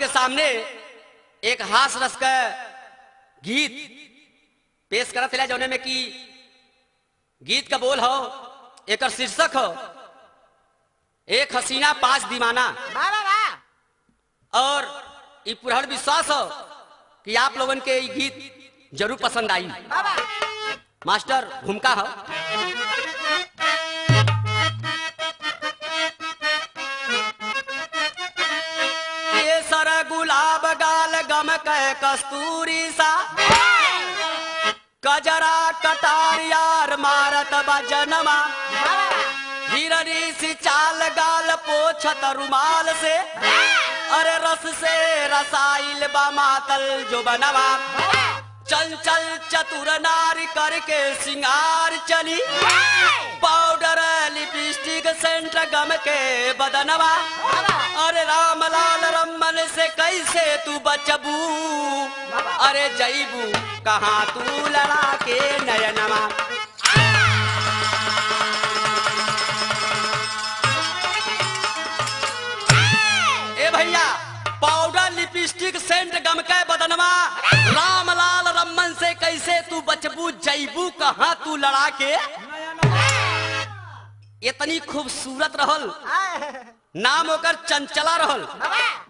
के सामने एक हास रस का गीत पेश करत है जौने में कि गीत का बोल हो एक शीर्षक हो एक हसीना 5 दीवाना। और ये पूरा विश्वास हो कि आप लोगन के ये गीत जरूर पसंद आई। मास्टर भूमिका हो ये सर गुलाब गाल गम के कस्तूरी सा कजरा कटार यार मारत बजनमा हिरनी सी चाल गाल पोछत रुमाल से अरे रस से रसाइल बा मातल जो बनवा चंचल चतुर नारी करके सिंगार चली पाउडर लिपस्टिक सेंट गम के बदनवा अरे राम लाल रमन से कैसे तू बचबू अरे जईबू कहाँ तू लड़ा के नयनमा। ए भैया पाउडर लिपस्टिक सेंट गम के बदनवा राम लाल रमन से कैसे तू बचबू जईबू कहाँ तू लड़ा के। इतनी खूबसूरत रहल नाम ओकर चंचला रहल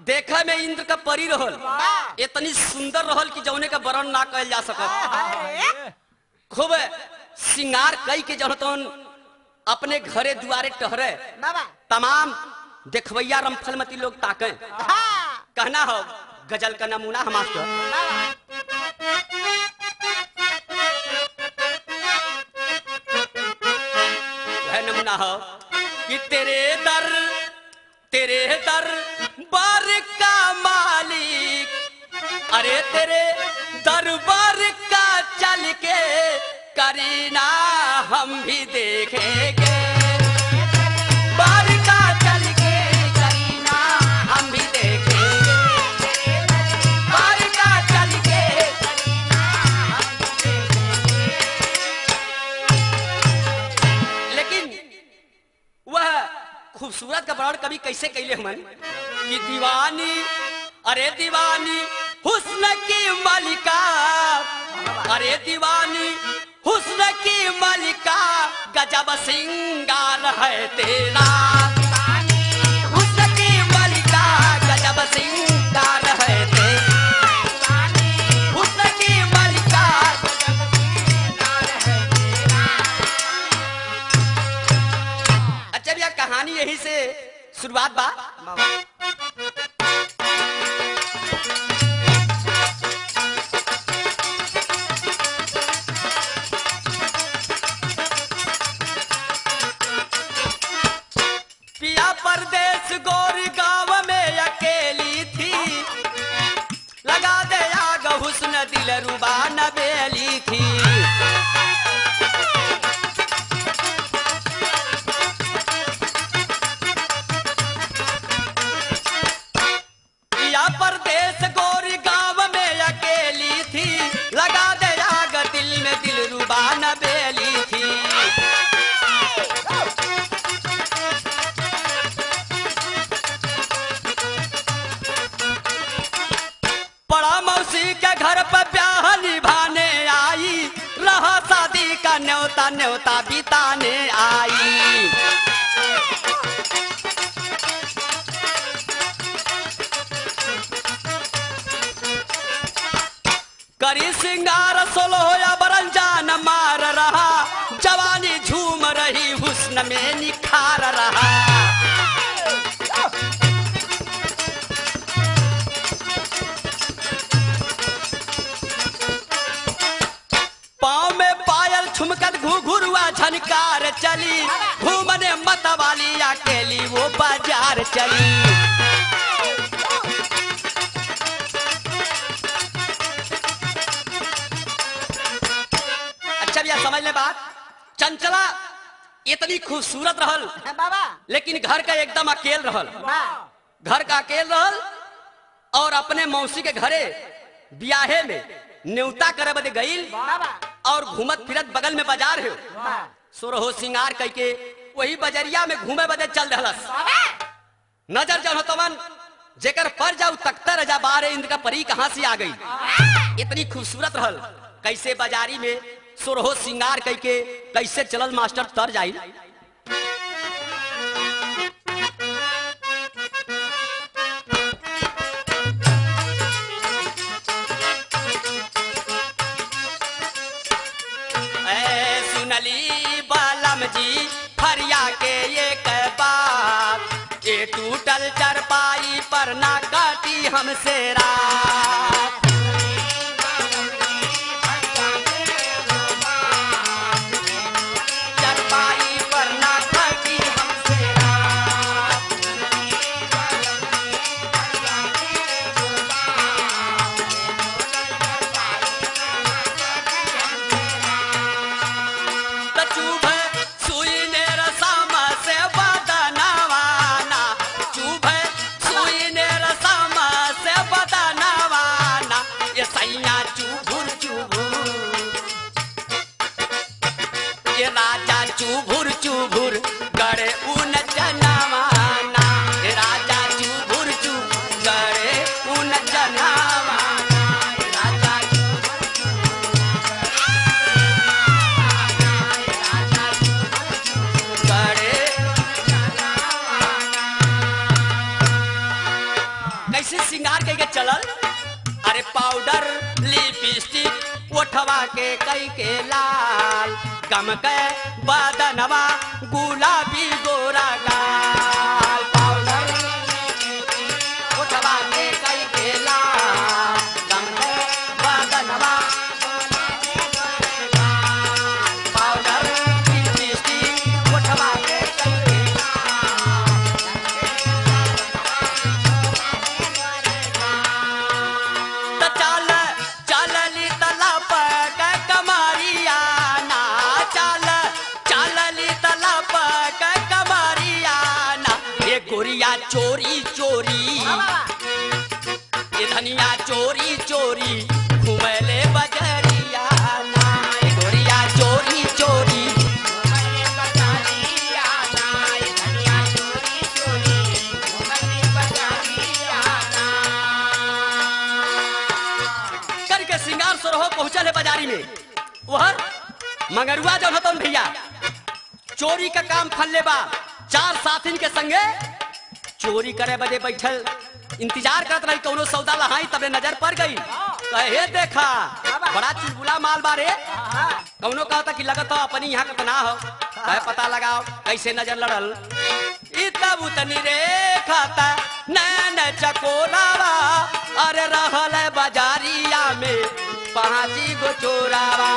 देखे में इंद्र का परी रहल इतनी सुंदर रहल कि जौने का वर्णन ना कहल जा सकत। खूब सिंगार कई के जौन अपने घरे दुआरे टहरे तमाम देखवैया रमफलमती लोग ताके कहना हो गजल का नमूना हम नमूना हो कि तेरे दर बार का मालिक अरे तेरे दरबार का चल के करीना हम भी देखेंगे बार का चल के करीना हम भी देखेंगे बार का चल के करीना हम भी देखेंगे। लेकिन वह खूबसूरत का वर्णन कभी कैसे कैले हमन कि दीवानी अरे दीवानी हुस्न की मलिका अरे दीवानी हुस्न की मलिका गजब सिंगार है तेरा हुस्न की मलिका गजब सिंगार है तेरा हुस्न की मलिका गजब सिंगार है तेरा। अच्छा भैया कहानी यही से शुरुआत बा। परदेश गोरी गांव में अकेली थी लगा दे आग हुस्न दिल रुबा न बेली थी या परदेश गोरी गांव में अकेली थी लगा दे आग दिल में दिल रुबा न बेली थी। के घर पर ब्याह निभाने आई रहा शादी का न्योता न्योता बिताने आई। करी सिंगार सोलो या बरन जान मार रहा जवानी झूम रही हुस्न में निखार रहा। ठुमकत घुघुरुआ झनकार चली घूमने मत वाली अकेली वो बाजार चली। अच्छा भैया समझ ले बात चंचला इतनी खूबसूरत रहल लेकिन घर का एकदम अकेल रहल घर का अकेल रहल और अपने मौसी के घरे ब्याहे में न्योता करे बदे गईल और घूमत फिरत बगल में बाजार है सोरहो सिंगार करके वही बजरिया में घूमे बदे चल रहलस। नजर जन तमन जेकर पर जाऊ तख्ता रजा बारे इंद्र का परी कहां से आ गई, इतनी खूबसूरत रहल। कैसे बाजारी में सुरहो सिंगार कई के कैसे चलल मास्टर तर जाई। सुनली बालम जी फरिया के ये बात, ये टूटल चरपाई पर ना काटी हमसे रात। चरपाई पर ना काटी हमसे रात। चुभ सुई ने रसम से बदनवाना, चुभ सुई ने रसम से बदनवाना, ये सैया चुभुर चुभुर, ये राजा चुभुर चुभुर गड़े उन जनवाना, ये राजा चुभुर चुभुर गड़े उन जनवाना, ये राजा गड़े। कैसे सिंगार के चलल, अरे पाउडर लिपस्टिक ओठवा के कई के लाल, गम के बदनवा गुलाबी गोरा गाल। पाउडर ओठवा के कई के लाल, गम के बदनवा पाउडर लिपस्टिक ओठवा के कई के त चल चलली तलब के कमरिया ना, चल चलली तलब के कमरिया ना, ये गोरिया चोरी चोरी, ये धनिया चोरी चोरी घुमले बजरिया ना, ये गोरिया चोरी चोरी करके सिंगार सुरहो पहुंचल है बाजारी में। वहर मंगरुआ जब हतन भैया चोरी का काम फल्ले बा, चार साथिन के संगे चोरी करे बजे बैठल इंतजार करत रही कौनो सौदा लहाई, तबे नजर पड़ गई। कहे देखा बड़ा चुलबुला माल बारे, कौनो कहता कि लगत हो अपनी यहाँ का ना हो, कहे पता लगाओ कैसे नजर लड़ल। तब उतनी रेखा नैन चकोरावा, अरे रहल बाजारिया में पांची गो चोरावा,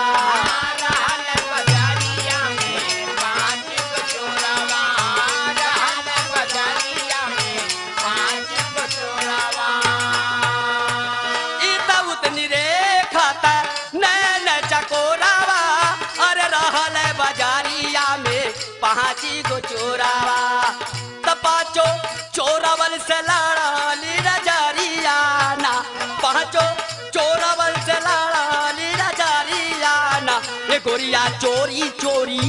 चकोरावा, अरे रहल बाजारिया में पांची गो चोरावा। तपाचो चोरावल से लड़ाली रजारिया ना, पांचो चोरावल से लड़ाली रजारिया ना, ये गोरिया चोरी चोरी,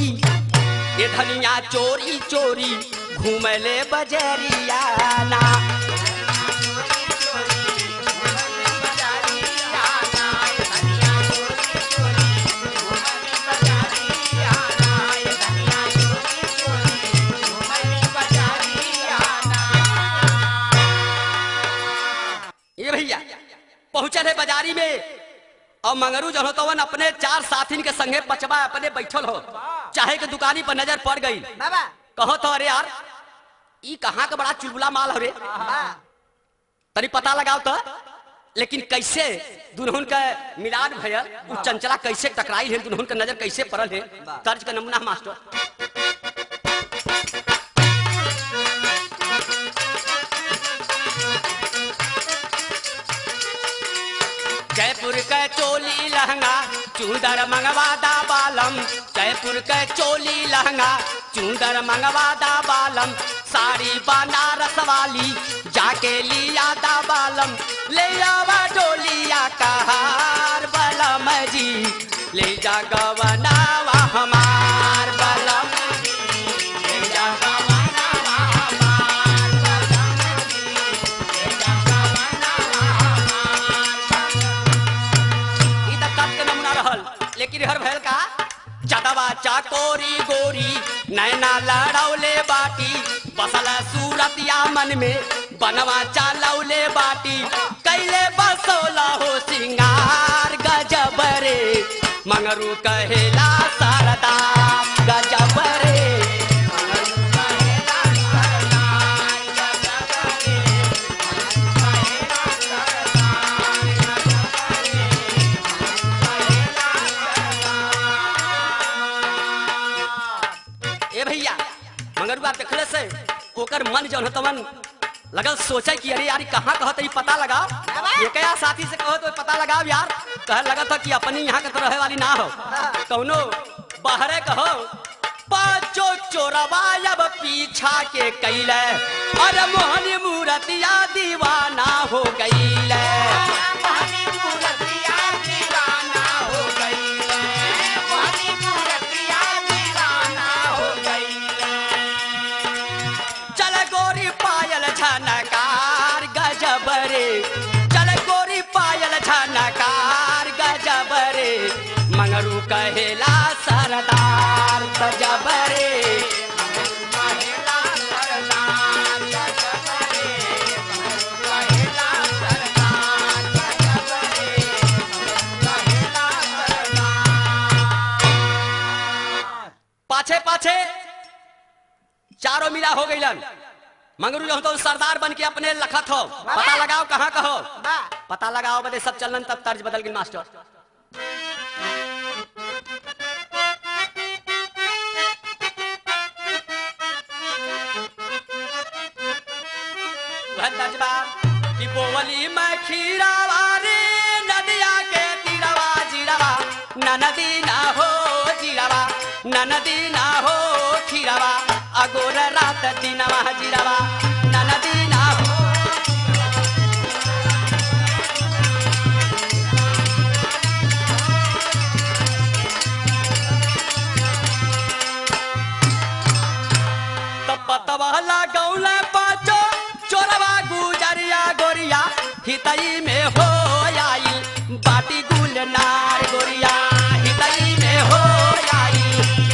ये धनिया चोरी चोरी घूमले बजरिया ना। पहुंचल है बाजारी में और मंगरू जो होतवन अपने चार साथिन के संगे पचवा अपने बैठल हो, चाहे के दुकानी पर नजर पड़ गई। कहो तो अरे यार ई कहाँ का बड़ा चुलबुला माल हवे, तनी पता लगाओ तो। लेकिन कैसे दुल्हन का मिलाद भयल, उ चंचला कैसे टकराई है, दुल्हन का नजर कैसे पड़ल है, तर्ज का नमूना मास्टर। जयपुर के चोली लहंगा चूदर मंगवादा बालम, जयपुर के चोली लहंगा चूदर मंगवादा बालम, साड़ी बनारस वाली जाके लिया दा बालम, ले आवा डोलिया का हार बलम जी, ले जा गवनावा हमार बलम, ले जा गवनावा हमार बलम जी, ले जा निहर भैल का चदवा चाकोरी गोरी नैना लड़ौले बाटी बसल सूरतिया मन में बनवा चालौले बाटी कैले बसोला हो सिंगार गजब रे मंगरू कहेला सरदा गजब रे भैया मंगरुआ देखले से ओकर मन जौन तमन लगल सोचे कि अरे यार कहाँ कहत ई पता लगाओ एक साथी से कहो तो पता लगाओ यार कह लगा था कि अपनी यहाँ के तो रहे वाली ना हो कौनो बाहरे कहो पांचो चोरवा अब पीछा के कैले अरे मोहनी मूर्तिया दीवाना हो गईले झनकार गजब रे चल गोरी पायल झनकार गजब रे मंगरू कहेला सरदार गजब रे पाछे पाछे चारों मिला हो गईलन मंगरू जो तो सरदार बन के अपने लखत हो पता लगाओ कहाँ कहो पता लगाओ बदे सब चलन तब तर्ज बदल गई मास्टर कि बोवली में खीरावा रे नदिया के तीरवा जीरावा नदी ना हो जीरावा नदी ना हो खीरावा अगोर रात दिनवा जीरावा नदी ना हो तब पतवाला गौला पाचो चोरवा गुजरिया गोरिया हितई में हो आई बाटी गुलनार गोरिया हितई में हो आई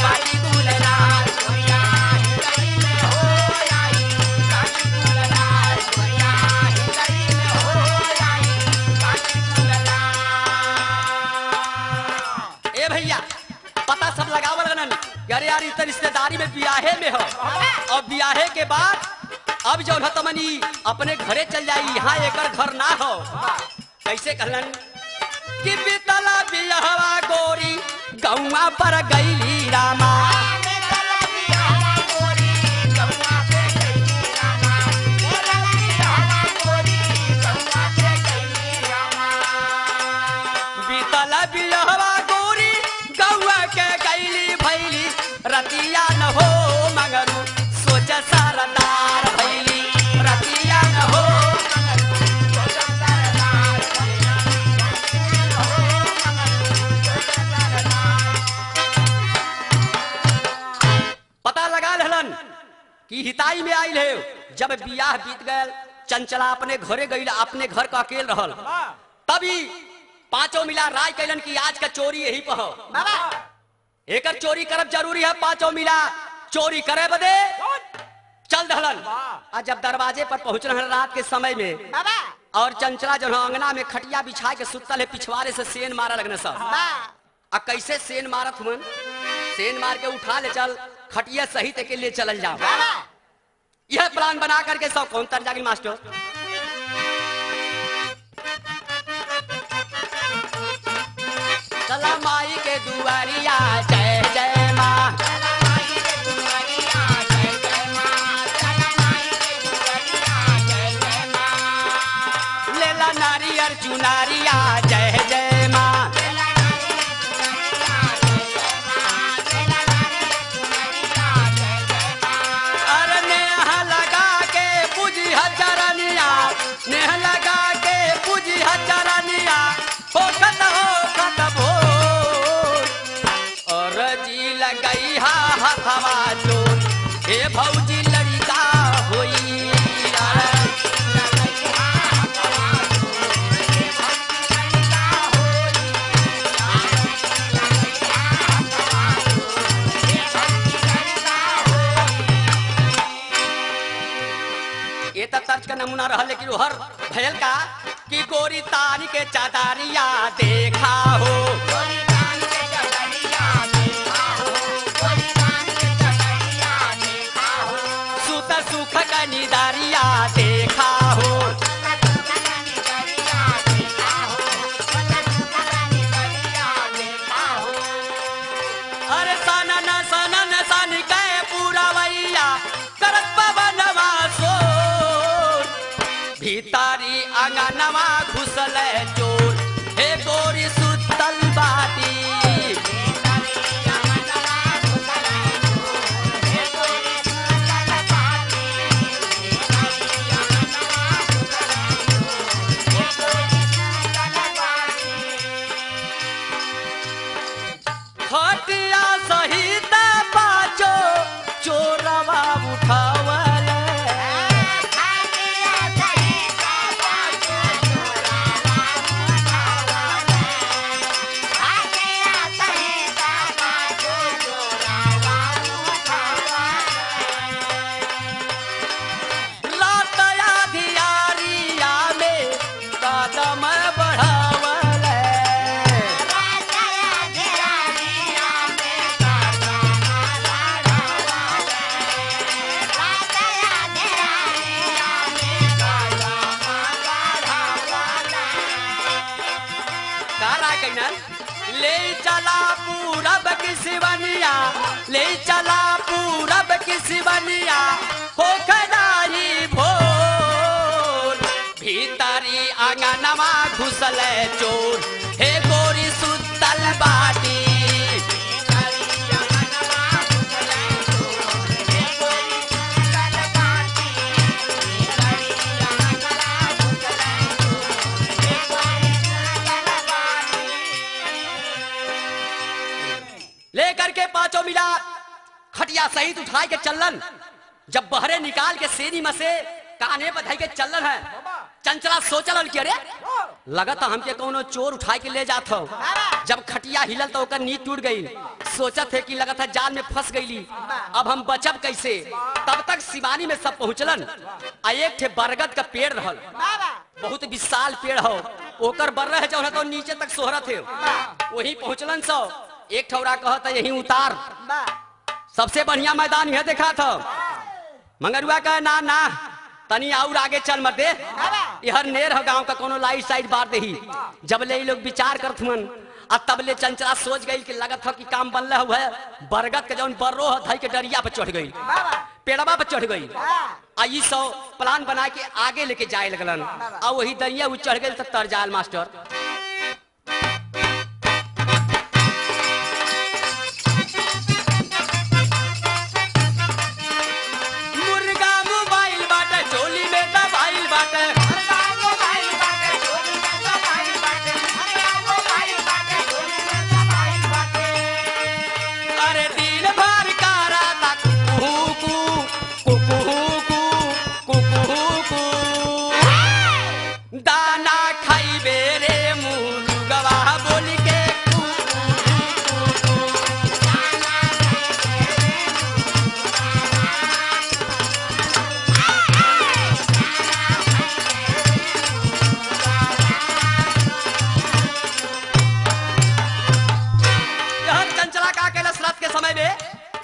बाटी गुलनार गोरिया हितई में हो आई बाटी गुलनार गोरिया हितई में हो आई बाटी गुलनार। ए भैया पता सब लगावल गनन अरे यार इस रिश्तेदारी में बियाहे में हो और बियाहे के बाद अब जो तमनी अपने घरे चल जाई यहाँ एकर घर ना हो कैसे कहलन कि बीतला बियाहवा गोरी गौवा पर गईली रामा बीतला बियाहवा गोरी गौवा के गईली भैली रतिया न हो मगरू सोच सरदार भैली रतिया न हो पता लगा लहलन कि हिताई में आइल है जब बियाह बीत गयल चंचला अपने घरे गई अपने घर का अकेल रहल तभी पांचों मिला राय कैलन की आज का चोरी यही पहो एकर चोरी करब जरूरी है पांचों मिला चोरी करे बदे चल दहलन आज जब दरवाजे पर पहुंच रहे रात के समय में और चंचला जो अंगना में खटिया बिछा के सुतल है पिछवाड़े से सेन मारा लगने सब आ कैसे सेन मारत हुन सेन मार के उठा ले चल खटिया सही के लिए चल जाओ यह प्लान बना करके सब कौन तर जागी मास्टर चला माई के दुआरिया जय जय माँ लेला नारियर चुनारिया जय जय माँ अरे नेह लगा के पूजी हजरनिया नेह लगा के पूजी हजरनिया होखत भो और जी लगई हा हवा जोन हे भौजी लड़का होई नमूना रहा, लेकिन हर भयल का कि गोरी तानी के चादरिया देखा हो, सुत सुख का निदारिया देखा हो। अरे सनन सनन सन के पूरा वैया करत पवनवा सो, भीतारी आंगनवा घुसल चोर, हे गोरी सुतल बाटी। खटिया सहित पाचो चोरवा उठावल, रातया धियारिया में कदम बढ़ावल, ले चला पूरब की सिवनिया, ले चला पूरब की सिवनिया, हो खदाई भोर, भीतरी आंगनवा घुसल चोर, हे गोरी सुतल बाटी। लेकर के पांचों मिला खटिया सहित उठाए के चलन, जब बहरे निकाल के सेनी में से काने बधाई के चलन है। चंचला सोचल कि अरे लगता हमके कोनो चोर उठाए के ले जात हो। जब खटिया हिलल तो ओकर नींद टूट गई, सोचत है कि लगता जाल में फंस गईली, अब हम बचब कैसे। तब तक शिवानी में सब पहुंचलन, आ एक ठे बरगद का पेड़ रहल, बहुत विशाल पेड़ हो, ओकर बर रहे जो तो नीचे तक सोहरत है, वही पहुंचलन। सो एक ठौरा कहता यही उतार, सबसे बढ़िया मैदान यह देखा था। मंगरुआ कहा ना ना तनी और आगे चल मत दे, यहर नेर हो गांव का कोनो लाइट साइड बार दे ही। जब ले लोग विचार करत मन, आ तब ले चंचला सोच गई कि लगत हो कि काम बनल हुआ है। बरगद के जौन बर्रो है धई के डरिया पे चढ़ गई, पेड़वा पे चढ़ गई, आ ई सौ प्लान बना के आगे लेके जाए लगलन, आ वही दरिया वो चढ़ गई तो तर जाल मास्टर।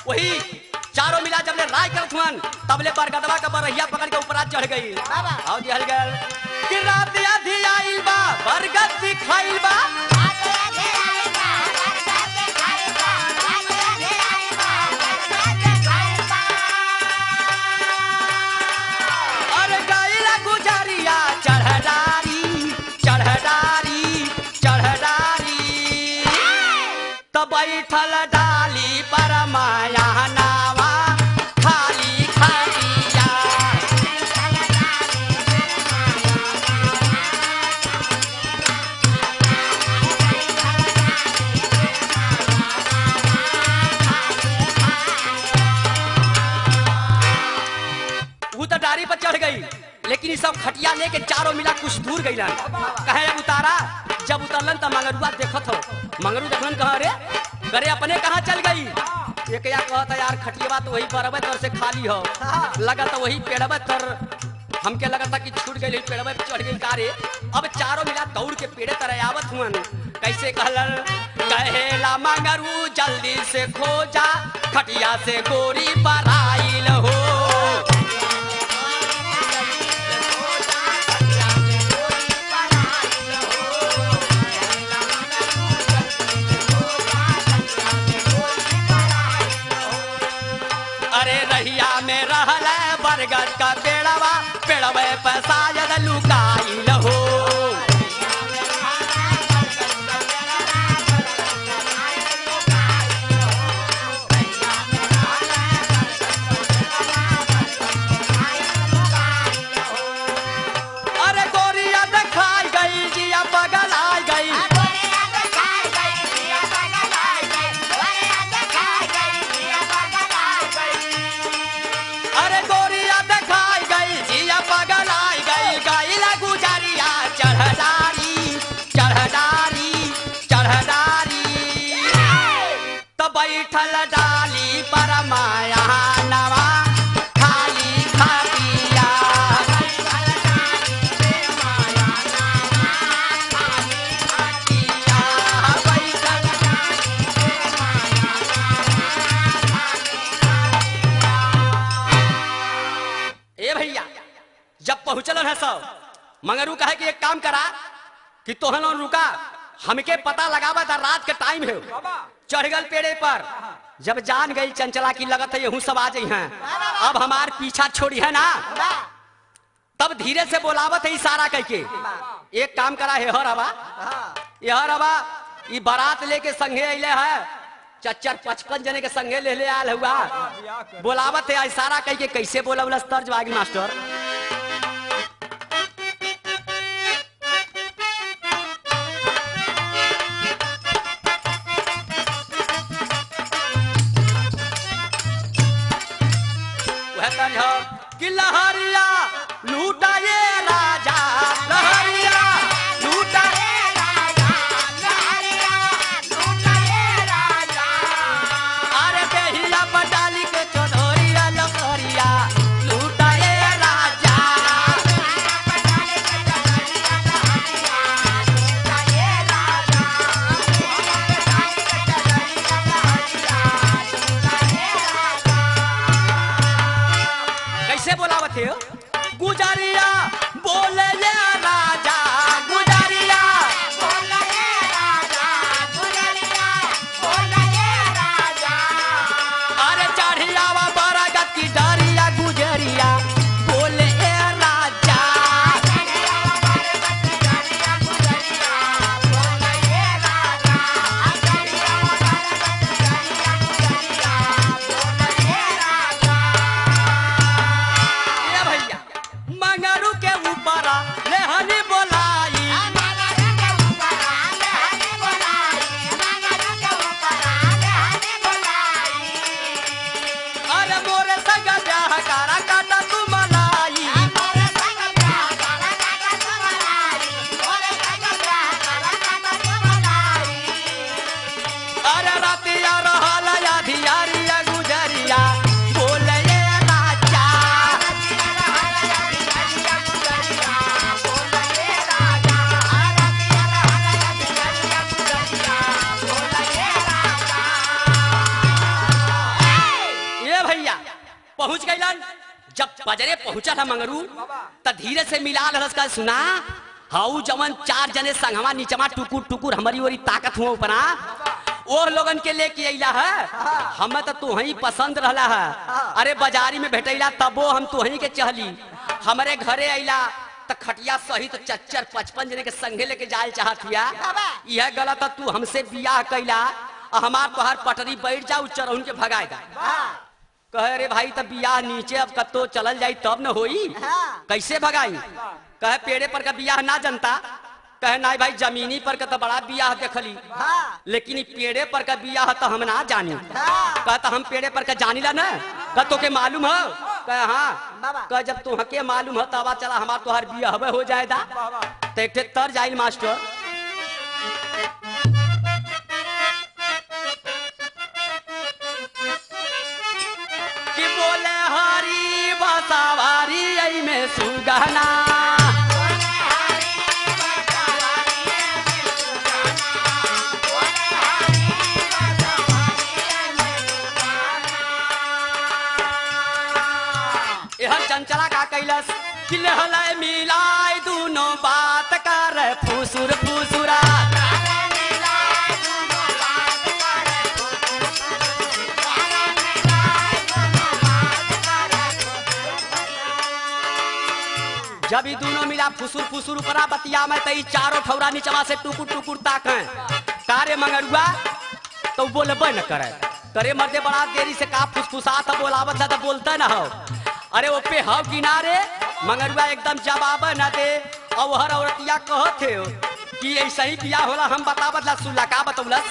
वही चारों मिला जब ले राय करत हुन, तब ले बरगदवा का बरहिया पकड़ के ऊपर चढ़ गई। आओ दिहल गल कि रात आधी आइल बा बरगद दिखाइल बा, अरे गइला गुजरिया चढ़डारी चढ़डारी चढ़डारी, तब बैठल डाली पर माया नावा खाली खालिया। वो तो डारी पर चढ़ गई, लेकिन ये सब खटिया लेके चारों मिला कुछ दूर गई। कहे अब उतारा, जब उतरलन तो मंगरुआ देखत हो, मंगरू देखलन कहा रे करे अपने कहाँ चल गई। ये क्या कहता यार खटिया तो वही बरबे तर से खाली हो, लगा तो वही पेड़बे तर हमके लगा था कि छूट गई पेड़वे पे चढ़ गई कारे। अब चारों मिला दौड़ के पेड़े तरह आवत हुआ कैसे कहलन कहेला मंगरू जल्दी से खो जा खटिया से गोरी बराइल हो। अरे रहिया में रहल बरगद का पेड़वा पेड़वे पैसा जद लुकाइल हो। बैठल डाली पर माया नवा खाली खटिया। ए भैया जब पहुंचल है सब मंगरू कहे कि एक काम करा कि तोहन रुका हमके पता लगावा था रात के टाइम है चढ़ गल पेड़े पर जब जान गई चंचला की लगत है यहू सब आ जाई हैं अब हमार पीछा छोड़ी है ना तब धीरे से बोलावत है इशारा करके एक काम करा है हर हवा ये बारात लेके संगे अले है 4-55 जने के संगे ले आल हुआ बोलावत है इशारा करके कैसे बोला तर्ज बागी मास्टर। कि लहरिया लूटा ये राजा लहरिया लूटा ये राजा लहरिया लूटा ये राजा। अरे बेहिया बटाली के चौधरिया लहरिया लूटा ये राजा बटाली के चौधरिया लहरिया लूटा ये राजा बटाली के चौधरिया लहरिया लूटा ये राजा। कैसे बोलावत है गुजरिया बोले ये राजा गुजरिया बोले ये राजा गुजरिया बोले ये राजा। अरे चढ़ियावा बरगद की डरिया गुजरिया बोले ये राजा चढ़ियावा बरगद की डरिया गुजरिया बोले ये राजा चढ़ियावा बरगद की डरिया गुजरिया बोले ये राजा। मंगरू के ऊपर लेहनी बोलाई मंगरू के ऊपर लेहनी बोलाई मंगरू के ऊपर लेहनी बोलाई। अरे मोरे संग ब्याह करा काटा तू मलाई मोरे संग ब्याह करा काटा तू मलाई मोरे संग ब्याह करा काटा तू मलाई। अरे रातिया रहल अधियारिया गुजरिया बोले ये राजा पहुंच गईलन। जब बजरे पहुंचा था मंगरू त धीरे से मिला लहस का सुना हाउ जवन 4 जने संगवा नीचमा टुकुर टुकुर हमारी ओरी ताकत हुआ ऊपरा वो लोगन के लेके अइला है हम तो तुही पसंद रहला है। अरे बाजारी में भेटैला तबो हम तुही के चहली हमारे घरे अइला त खटिया सहित 4-55 जने के संगे लेके जाए चाहत हिया यह गलत है। तू हमसे बियाह कैला हमार तोहार पटरी बैठ जाऊ चरहुन के भगाएगा कहे रे भाई तब बियाह नीचे अब कतो चलल जाई तब न होई कैसे भगाई कहे पेड़े पर का बियाह ना जनता कहे ना भाई जमीनी पर का तो बड़ा बियाह देखली लेकिन पेड़े पर का बियाह तो हम ना जानी कहता हम पेड़े पर का जानी ला ना कह तो के मालूम हो कहे हाँ कह जब तुहके मालूम हो तब चला हमार तोहार बियाह हो जाएगा तो एक तर जाइल मास्टर। बोले हरी बसावारी में सुगा जाना। यह चंचला का कैलस कि लहले मिलाए दोनों बात कर फुसुर फुसुरा। जब ये दोनों मिला फुसुर फुसुर करा बतिया में तई चारों ठौरा नीचवा से टुकुर टुकुर ताक तारे मंगरुआ तो बोलबे न करे। करे मर्दे बड़ा देरी से का फुसफुसात बोलावत है तो बोलता न हो। अरे वो पे हव किनारे मंगरुआ एकदम जवाब न दे। और हर औरतिया कहते हो कि ऐसा ही बिया होला। हम बतावत ला सुला का बतौलस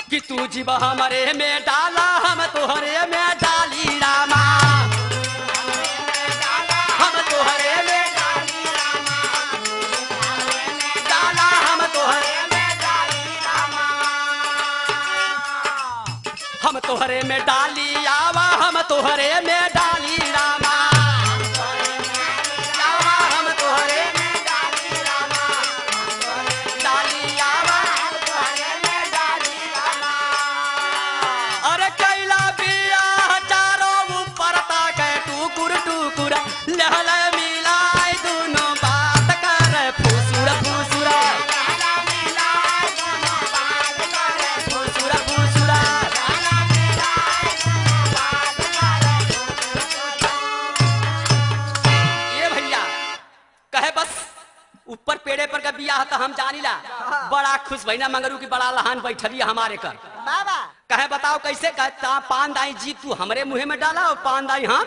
कि तू जीव हमरे में डाला हम तोहरे में डाली रामा। हम तोहरे में डाली रामा, डाला हम तोहरे में डाली रामा। हम तोहरे में डाली आवा हम तोहरे में डाली रामा। ऊपर पेड़े पर का बिया तो हम जानीला। बड़ा खुश भैना मंगरू की बड़ा लहान बैठली हमारे कर। कहे बताओ कैसे कहता पान दाई जी तू हमरे मुँह में डाला और पान दाई हाँ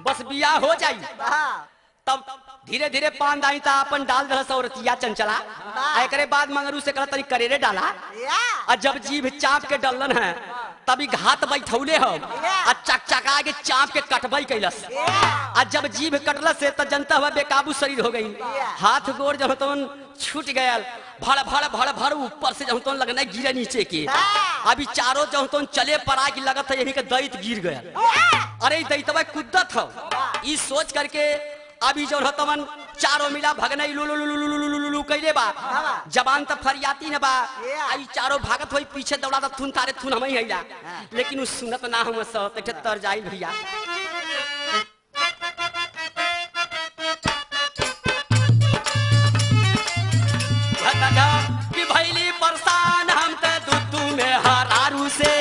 बस बिया हो जाई। तब धीरे धीरे पान दाई था अपन डाल दस औरतिया चंचला। एकरे बाद मंगरू से कहता तनी करेरे डाला। और जब जीभ चाप के डलन है तभी घात बैठौले हो चकचका के चाप के कटबई कैलस। आज जब जीभ कटलस से तो जनता हुआ बेकाबू शरीर हो गई। हाथ गोड़ जब तो छूट गया भड़ भड़ भड़ भड़ ऊपर से जब तो लगना गिरे नीचे के। अभी चारों जब तो चले पड़ा की लगत है यही के दैत गिर गया। अरे दैतवा कुद्दत हो ई सोच करके अभी जो तमन चारों मिला भगनई लुलुलुलुलुलुलुलु कैले बा। जबान तो फरियाती न बा। आई चारों भागत होई पीछे दौड़ा तो थुन तारे थुन हम ही हैला। लेकिन उस सुनत ना हम सब तक तर जाई भैया। कि भैली परेशान हम तो दुद्दू में हरारू से।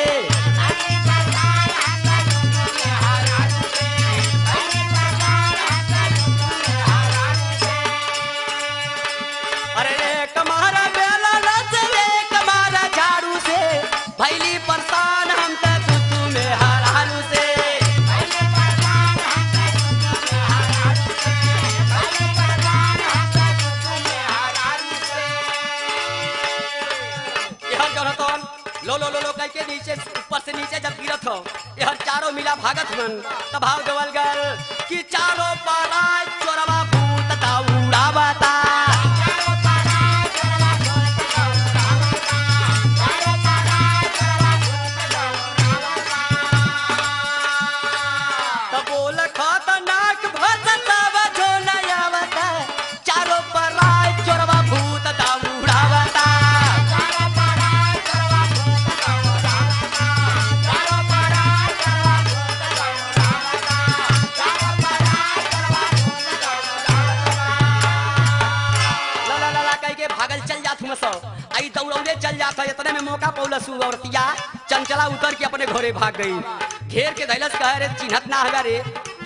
भैली परेशान हम तो दुद्दू में हरारू से। लो लो लो लो कह के नीचे ऊपर से नीचे जब गिरत हो यह चारों मिला भागत मन तब भाव देवल गल कि चारों पारा चोरवा भूत उड़ा बता। आई दौड़ौले चल जाता इतने में मौका पौलस औरतिया चंचला उतर के अपने घरे भाग गई। घेर के धैलस कहे रे चिन्हत ना हगा रे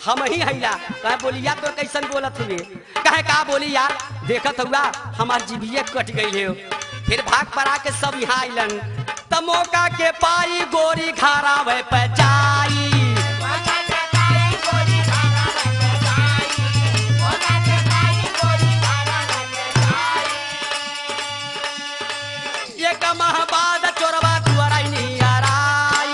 हम ही हैला। कहे बोलिया तो कैसन बोलत हुए। कहे का बोली यार देखत हुआ हमार जीभिए कट गई है। फिर भाग पड़ा के सब यहाँ आइलन त मौका के पाई गोरी घारावे पे जाई। महाबाद चोरवा दुआराई नहीं आराई।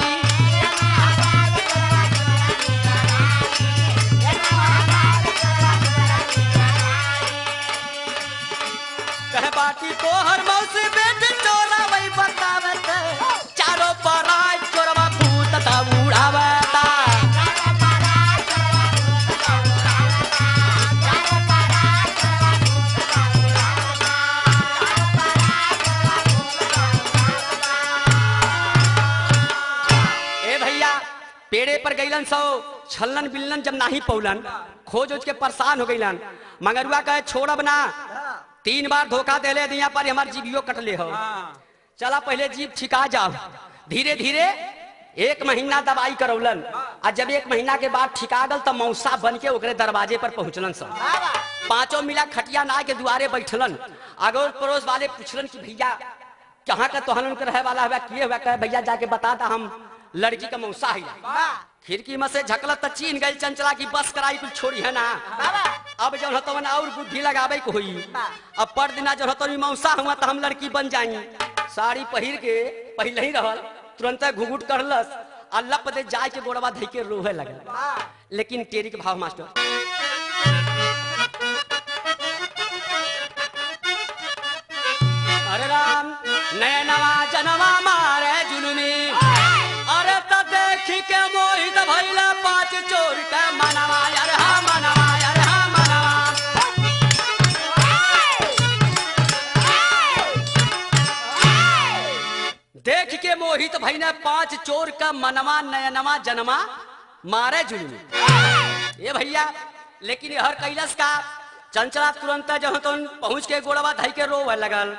कहे बाटी तो हर मौसी बेट चोरा वही बतावत चारों पर चोरवा भूत पेड़े पर गईलन सो छलन बिलन जब नाही पौलन खोज उज के परेशान हो गईलन। मंगरुआ कहे छोड़ब ना, 3 बार धोखा देले दिया पर हमार जीवियो कटले हो, चला पहले जीव छिका जाओ। धीरे धीरे 1 महीना दवाई करौलन और जब 1 महीना के बाद ठिका गल तो मौसा बन के ओकरे दरवाजे पर पहुंचलन सब। 5 मिला खटिया ना के दुआरे बैठलन। अगोर पड़ोस वाले पूछलन कि भैया कहाँ का तोहन उनके रहे वाला हुआ किए हुआ, कहे भैया जाके बता दा हम लड़की का मौसा है। खिड़की में से झकलत तो चीन गई चंचला की बस कराई कुछ छोड़ी है ना। अब जो तो और बुद्धि लगावे को हुई, अब पर दिना जो तो मौसा हुआ तो हम लड़की बन जाई। साड़ी पहिर के पहले ही रहल तुरंत घुघुट करलस अल्लाह पदे जाए के गोड़वा धई के रोहे लगल। लेकिन टेरी के भाव मास्टर अरे राम नयनवा जनवा मारे जुलमी, अरे त देखी के मोहित भइला 5 चोर के मनवा। अरे हा मनवा, अरे हा मनवा, देख के मोहित भइला 5 चोर का मनवा नयनवा जनमा मारे जुलमी। ये भैया लेकिन हर कैलस का चंचला तुरंत जब तो पहुंच के गोड़वा धई के रोवे लगल।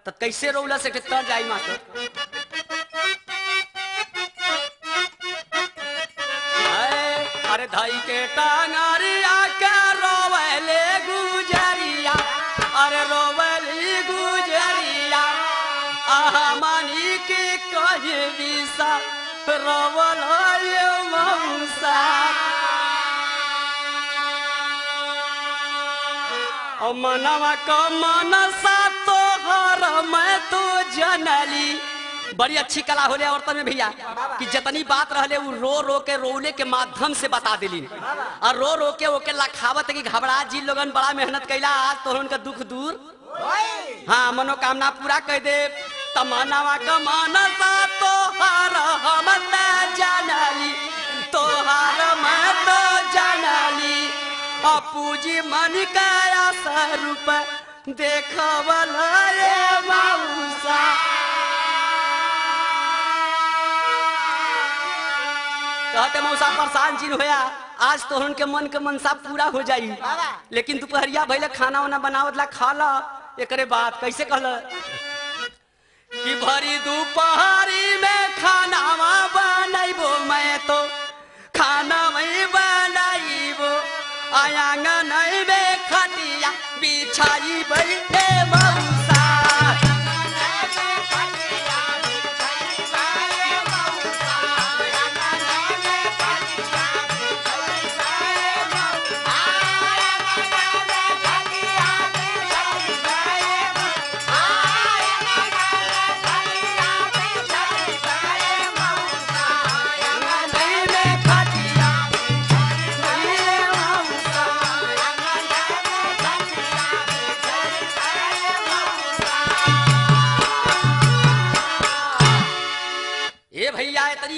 तो कैसे रोला से तर जाई मास्टर अरे धई के टांगरिया के रोवले गुजरिया, अरे रोवली गुजरिया आमानी के कहे दिशा रोवल मौसा। मनवा का मनसा तो हर मैं तो जनली। बड़ी अच्छी कला होले औरतन में भैया कि जितनी बात रहले वो रो रो के रोले के माध्यम से बता दिली और रो रो के ओके लखावत की घबरा जी लोगन बड़ा मेहनत कैला आज तो उनका दुख दूर हाँ मनोकामना पूरा कर दे। तमन्नावा का मनसा तो हर हम जनली, तो हर मैं तो जनली पूजी मन का स्वरूप देखवल रे मौसा। कहते मौसा परेशान जिन होया आज तो उनके मन के मनसा पूरा हो जाई। लेकिन दोपहरिया भइले खाना वाना बनावत ला खा ला। एकरे बाद कैसे कहल कि भरी दोपहरी में खाना बनाइबो, मैं तो खाना में बनाइबो आयांगन में खटिया बिछाई बैठे मौसा।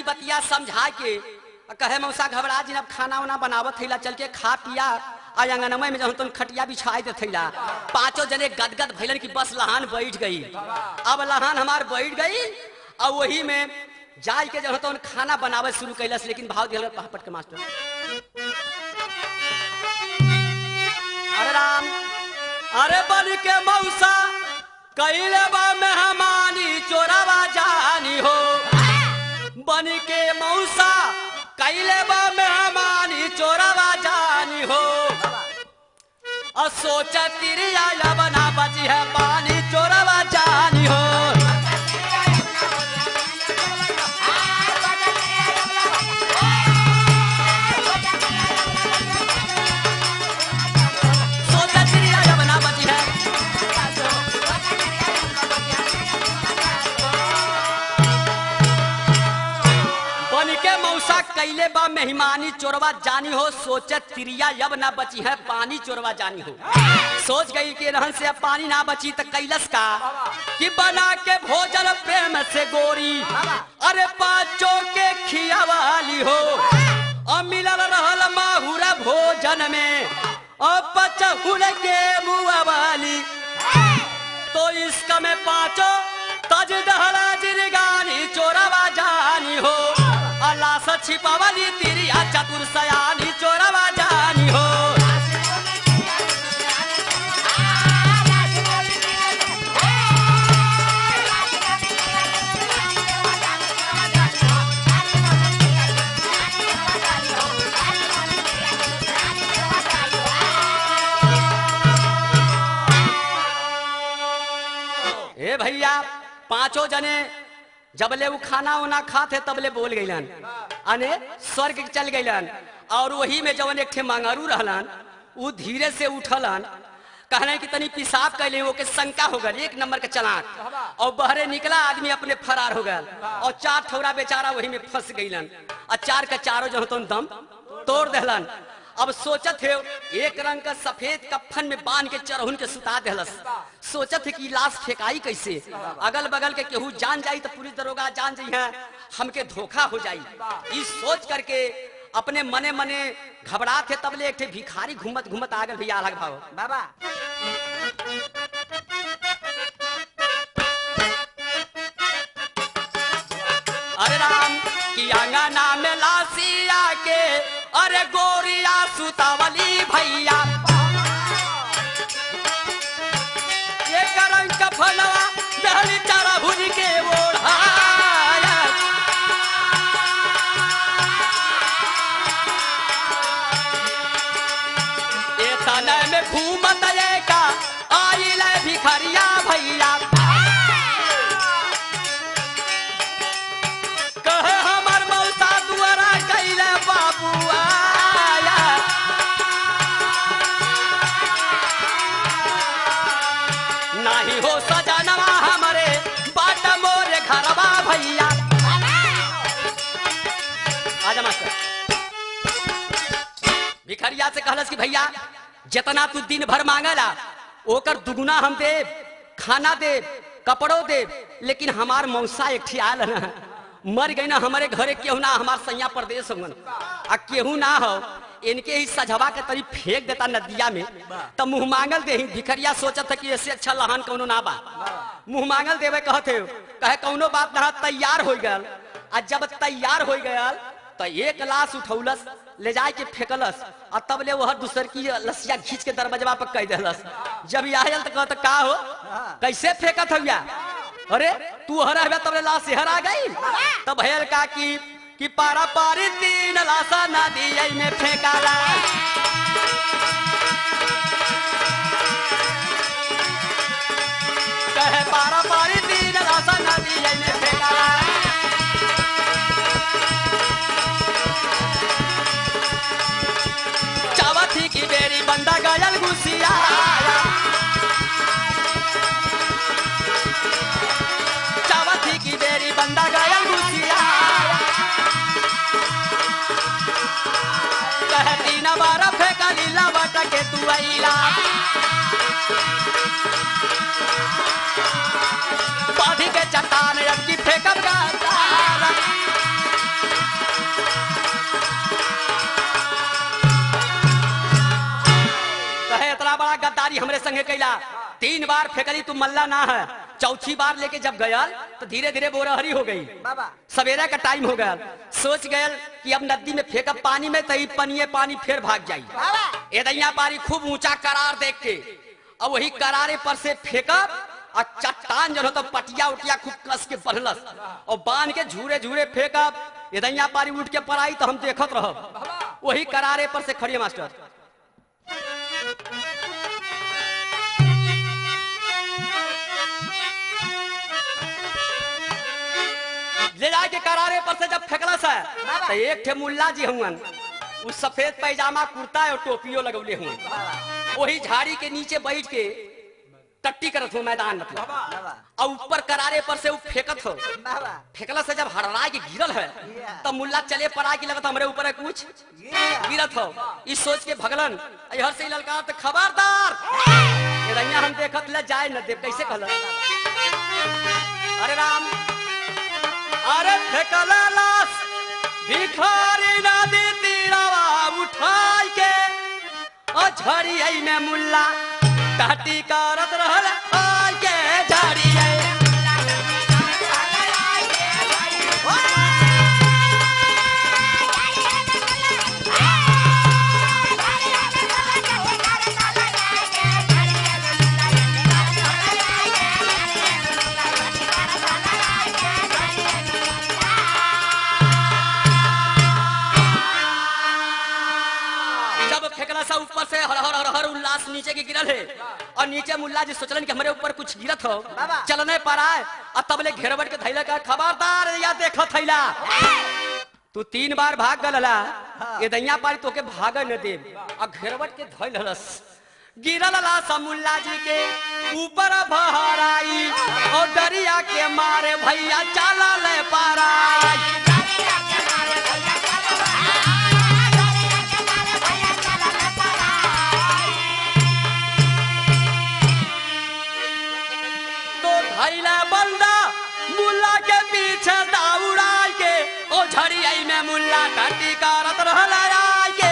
बतिया समझा के कहे मौसा घबरा जी अब खाना वाना बनावत थैला चल के खा पिया आंगनवा में जहाँ तुम खटिया बिछाए दे थैला। 5 जने गदगद भैलन की बस लहान बैठ गई। अब लहान हमार बैठ गई और वही में जाय के जहाँ तुम खाना बनावे शुरू कैलस। लेकिन भाव दिया पहापट के मास्टर अरे राम अरे बन के मौसा कैले बा मेहमानी चोरावा जानी हो, बन के मौसा कैले बा मेहमानी चोरावा जानी हो। और सोच तिरिया बना बची है पानी चोरावा जानी हो। सोच तिरिया बना बची है मौसा कैले बा मेहमानी चोरवा जानी हो। सोचे तिरिया अब ना बची है पानी चोरवा जानी हो। सोच गई कि रहन से अब पानी ना बची तो कैलस का कि बना के भोजन प्रेम से गोरी अरे 5 के खियावाली हो। और मिलल रहल माहुरा भोजन में और 5 के मुआ वाली। तो इसका में 5 तज दहला जिरगानी चोरवा जानी हो। अल्लाह छिपावली तिरिया चतुर सयानी चोरवा जानी हो। ए भैया पांचों जने जबले वो खाना उना खाते तबले बोल गईलन अने स्वर्ग चल गईलन। और वही में जवन एक ठे मंगारू रहलन वो धीरे से उठलन कहने कि तनी पेशाब कैले वो के शंका हो गल एक नंबर के चलाक और बहरे निकला आदमी अपने फरार हो गल और चार ठौरा बेचारा वही में फंस गईलन और चार के चारों जो तो दम तोड़ देलन। अब सोचत है एक रंग का सफेद कफन में बांध के चरहुन के सुता देलस। सोचत है कि लाश फेंकाई कैसे, अगल बगल के केहू जान जाई तो पुलिस दरोगा जान जाई है हमके धोखा हो जाई। इस सोच करके अपने मने मने घबरात थे तबले एक थे भिखारी घूमत घूमत आ गए भैया अलग भाव बाबा। अरे राम की आंगना में लासिया के अरे गोरिया सुतावली भैया ये करन कफनवा दहली चारा भुज के ओढ़ाया। ए तने में घूमत का आइल भिखरिया भैया कहे हमर मौसा दुआरा कैले बाबुआ नहीं हो सजनवा हमारे बाट मोरे घरवा भैया। आजा मास्टर भिखरिया से कहलस कि भैया जितना तू दिन भर मांगला ओकर दुगुना हम देव, खाना देव, कपड़ो देव, लेकिन हमार मौसा एक ठिया न मर गई ना हमारे घरे केहू ना हमार सैया प्रदेश होंगन आ केहू ना हो इनके ही सजवा के तरी फेंक देता नदिया में तब मुंह मांगल दे। भिखरिया सोचत था कि ऐसे अच्छा लहान कौनो ना बा मुंह मांगल देवे कहते कहे कौनो बात ना तैयार हो गल। आ जब तैयार हो गल तो एक लाश उठौलस ले जाए के फेंकलस और तब ले वह दूसर की लसिया खींच के दरवाजा पर कह दिलस। जब आयल तो कहत का हो कैसे फेंकत हुआ अरे तू हरा हुआ तब लाश हरा गई तब भैया का कि पारा पारी तीन लाशा नदी में फेंकाला कहे पारा पारी तीन लाशा नदी में फेंकाला। चावथी की बेरी बंदा गयल घुसिया चावथी की बेरी बंदा गयल घुसिया कहती बारा फेंका लीला बटा के तू आईला बाधी के चट्टान अटकी फेंकब कहे इतना बड़ा गद्दारी हमरे संगे कैला 3 बार फेंकली तू मल्ला ना है। चौथी बार लेके जब गया तो धीरे धीरे बोरहरी हो गई सवेरा का टाइम हो गया सोच गया कि अब नदी में फेंकब पानी में तही पनिये पानी फिर भाग जाई। एदैया पारी खूब ऊंचा करार देख के अब वही करारे पर से फेंकब और चट्टान जो तो पटिया उटिया खूब कस के बंधलस और बांध के झूरे झूरे फेंकब एदैया पारी उठ के पड़ाई तो हम देखत रहब वही करारे पर से खड़िए मास्टर। ले जाके करारे पर से जब फेंकलस है तो एक ठे मुल्ला जी हुन उस सफेद पैजामा कुर्ता और टोपियो लगौले हुए वही झाड़ी के नीचे बैठ के टट्टी करत हो मैदान मतलब और ऊपर करारे पर से वो फेंकत हो फेंकला से जब हड़रा के गिरल है तब मुल्ला चले पड़ा की लगत हमरे ऊपर कुछ गिरत हो इस सोच के भगलन हर से ललका तो खबरदार ये हम देखत ले जाए न देव कैसे कहल अरे राम अरे फेंकला लाश भिखारी नदी तीरवा उठाई के और झड़िया में मुल्ला टाटी करत रहल आय के झड़िया थोड़ा सा ऊपर से हर हर हर हर उल्लास नीचे की गिरल है और नीचे मुल्ला जी सोचलन कि हमारे ऊपर कुछ गिरत हो चलने पर आए और तबले घेरबट के थैला का खबरदार या देखो थैला तू 3 बार भाग गलला ये दैया पारी तोके भाग न दे और घेरबट के धैल हलस गिरल ला समुल्ला जी के ऊपर बहराई और डरिया के मारे भैया चला ले पाराई भैला बंदा मुल्ला के पीछे दौड़ा के ओ झड़ियाई में मुल्ला टट्टी करत रहला के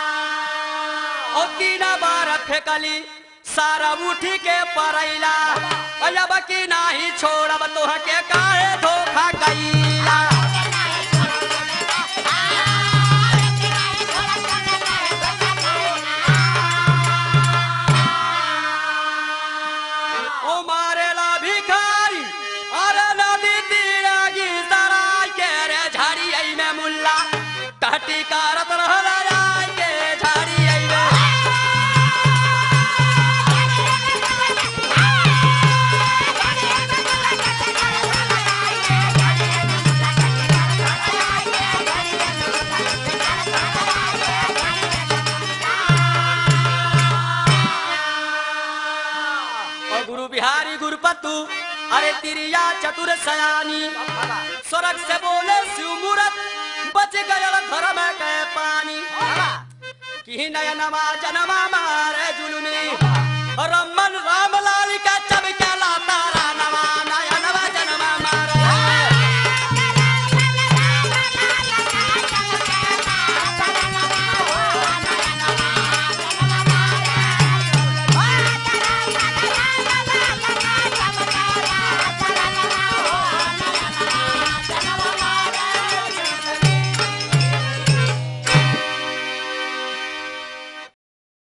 ओ 3 बार फेंकली सारा उठी के परैला अब की नाही छोड़ब तोह के काहे धोखा कैला ओ मारेला भिखारी अरे नदी तीरा गिरदरा के रे झाड़ी में मुल्ला टट्टी करत रहला के झाड़ी बिहारी गुरुपतु अरे तिरिया चतुर सयानी स्वर्ग से बोले शिव मूरत बच गयल घर में के पानी की नयनमा जनमा मारे